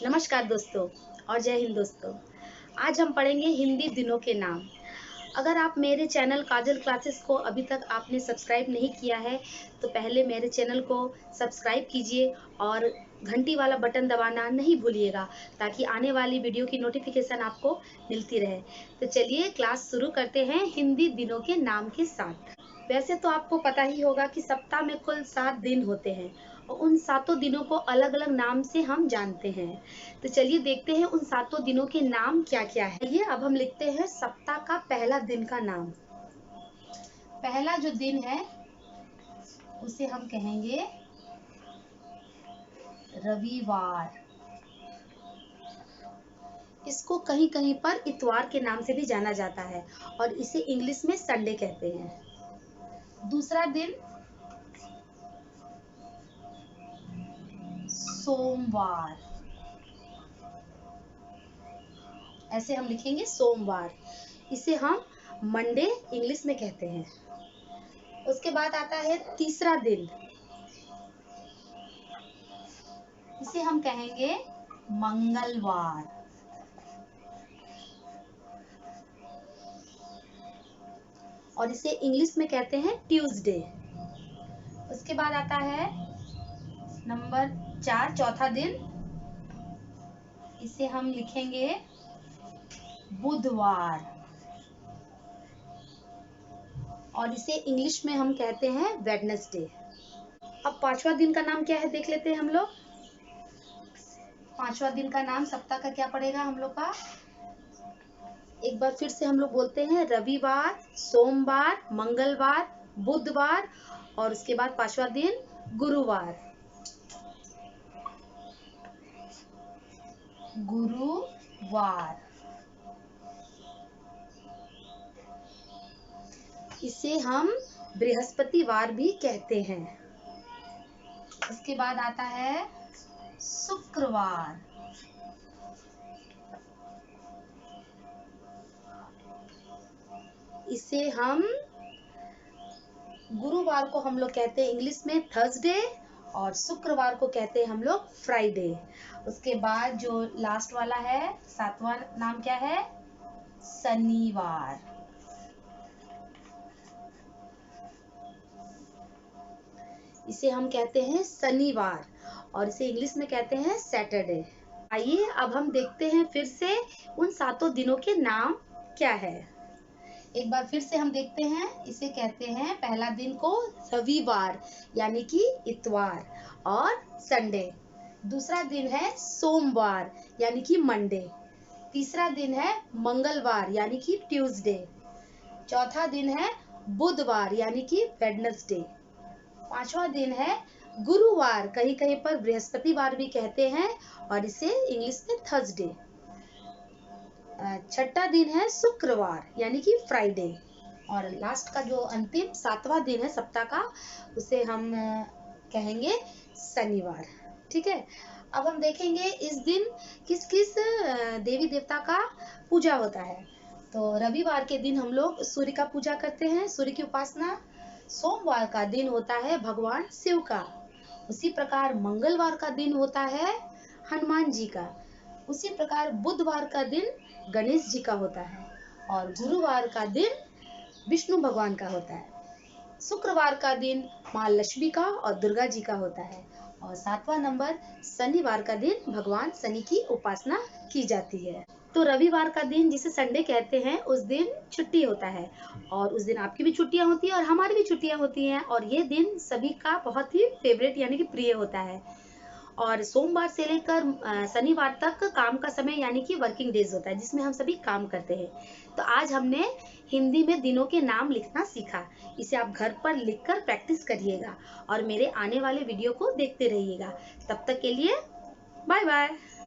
नमस्कार दोस्तों और जय हिंद दोस्तों। आज हम पढ़ेंगे हिंदी दिनों के नाम। अगर आप मेरे चैनल काजल क्लासेस को अभी तक आपने सब्सक्राइब नहीं किया है तो पहले मेरे चैनल को सब्सक्राइब कीजिए और घंटी वाला बटन दबाना नहीं भूलिएगा ताकि आने वाली वीडियो की नोटिफिकेशन आपको मिलती रहे। तो चलिए क्लास शुरू करते हैं हिंदी दिनों के नाम के साथ। वैसे तो आपको पता ही होगा कि सप्ताह में कुल 7 दिन होते हैं और उन सातों दिनों को अलग अलग नाम से हम जानते हैं। तो चलिए देखते हैं उन सातों दिनों के नाम क्या क्या है। ये अब हम लिखते हैं सप्ताह का पहला दिन का नाम। पहला जो दिन है उसे हम कहेंगे रविवार। इसको कहीं कहीं पर इतवार के नाम से भी जाना जाता है और इसे इंग्लिश में संडे कहते हैं। दूसरा दिन सोमवार, ऐसे हम लिखेंगे सोमवार। इसे हम मंडे इंग्लिश में कहते हैं। उसके बाद आता है तीसरा दिन, इसे हम कहेंगे मंगलवार। और इसे इंग्लिश में कहते हैं ट्यूसडे। उसके बाद आता है नंबर 4, चौथा दिन, इसे हम लिखेंगे बुधवार और इसे इंग्लिश में हम कहते हैं वेडनेसडे। अब पांचवा दिन का नाम क्या है देख लेते हैं हम लोग। पांचवा दिन का नाम सप्ताह का क्या पड़ेगा हम लोग का। एक बार फिर से हम लोग बोलते हैं रविवार, सोमवार, मंगलवार, बुधवार और उसके बाद पांचवा दिन गुरुवार। गुरुवार, इसे हम बृहस्पतिवार भी कहते हैं। उसके बाद आता है शुक्रवार, इसे हम गुरुवार को हम लोग कहते हैं इंग्लिश में थर्सडे और शुक्रवार को कहते हैं हम लोग फ्राइडे। उसके बाद जो लास्ट वाला है सातवां नाम क्या है, शनिवार। इसे हम कहते हैं शनिवार और इसे इंग्लिश में कहते हैं सैटरडे। आइए अब हम देखते हैं फिर से उन सातों दिनों के नाम क्या है। एक बार फिर से हम देखते हैं, इसे कहते हैं पहला दिन को रविवार यानी कि इतवार और संडे। दूसरा दिन है सोमवार यानी कि मंडे। तीसरा दिन है मंगलवार यानी कि ट्यूसडे। चौथा दिन है बुधवार यानी कि वेडनेसडे। पांचवा दिन है गुरुवार, कहीं कहीं पर बृहस्पतिवार भी कहते हैं और इसे इंग्लिश में थर्सडे। छठा दिन है शुक्रवार यानी कि फ्राइडे और लास्ट का जो अंतिम सातवां दिन है सप्ताह का उसे हम कहेंगे शनिवार। ठीक है, अब हम देखेंगे इस दिन किस किस देवी देवता का पूजा होता है। तो रविवार के दिन हम लोग सूर्य का पूजा करते हैं, सूर्य की उपासना। सोमवार का दिन होता है भगवान शिव का। उसी प्रकार मंगलवार का दिन होता है हनुमान जी का। उसी प्रकार बुधवार का दिन गणेश जी का होता है और गुरुवार का दिन विष्णु भगवान का होता है। शुक्रवार का दिन माँ लक्ष्मी का और दुर्गा जी का होता है और सातवां नंबर शनिवार का दिन भगवान शनि की उपासना की जाती है। तो रविवार का दिन जिसे संडे कहते हैं उस दिन छुट्टी होता है और उस दिन आपकी भी छुट्टियां होती है और हमारी भी छुट्टियां होती हैं और ये दिन सभी का बहुत ही फेवरेट यानी कि प्रिय होता है। और सोमवार से लेकर शनिवार तक काम का समय यानी कि वर्किंग डेज होता है जिसमें हम सभी काम करते हैं। तो आज हमने हिंदी में दिनों के नाम लिखना सीखा। इसे आप घर पर लिखकर प्रैक्टिस करिएगा और मेरे आने वाले वीडियो को देखते रहिएगा। तब तक के लिए बाय बाय।